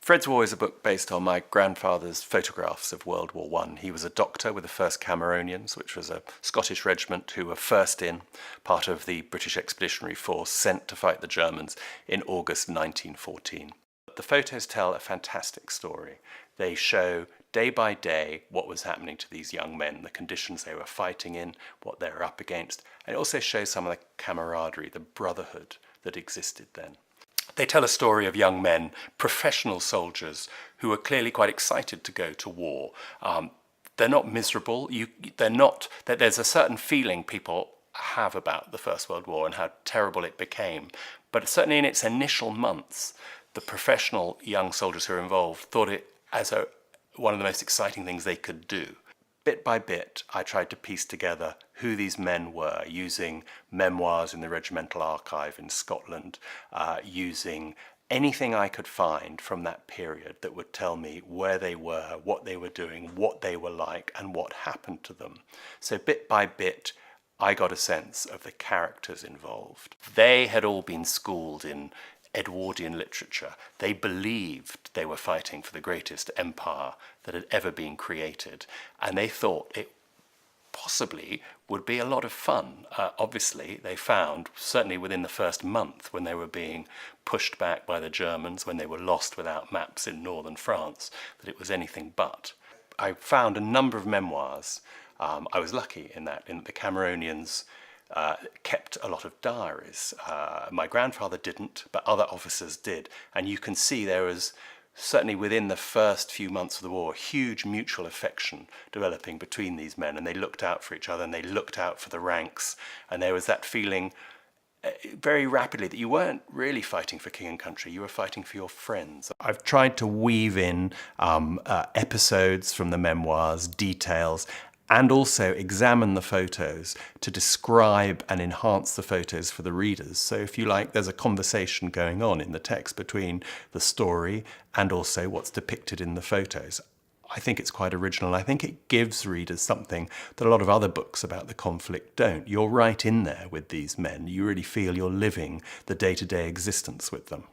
Fred's War is a book based on my grandfather's photographs of World War I. He was a doctor with the 1st Cameronians, which was a Scottish regiment who were first in, part of the British Expeditionary Force sent to fight the Germans in August 1914. The photos tell a fantastic story. They show day by day what was happening to these young men, the conditions they were fighting in, what they were up against, and it also shows some of the camaraderie, the brotherhood that existed then. They tell a story of young men, professional soldiers, who are clearly quite excited to go to war. They're not miserable. There's a certain feeling people have about the First World War and how terrible it became. But certainly in its initial months, the professional young soldiers who are involved thought it as one of the most exciting things they could do. Bit by bit, I tried to piece together who these men were, using memoirs in the regimental archive in Scotland, using anything I could find from that period that would tell me where they were, what they were doing, what they were like, and what happened to them. So bit by bit, I got a sense of the characters involved. They had all been schooled in Edwardian literature. They believed they were fighting for the greatest empire that had ever been created, and they thought it possibly would be a lot of fun. Obviously, they found, certainly within the first month, when they were being pushed back by the Germans, when they were lost without maps in northern France, that it was anything but. I found a number of memoirs. I was lucky in that the Cameronians kept a lot of diaries. My grandfather didn't, but other officers did. And you can see there was, certainly within the first few months of the war, huge mutual affection developing between these men, and they looked out for each other and they looked out for the ranks, and there was that feeling very rapidly that you weren't really fighting for king and country, you were fighting for your friends. I've tried to weave in episodes from the memoirs, details, and also examine the photos to describe and enhance the photos for the readers. So if you like, there's a conversation going on in the text between the story and also what's depicted in the photos. I think it's quite original. I think it gives readers something that a lot of other books about the conflict don't. You're right in there with these men. You really feel you're living the day-to-day existence with them.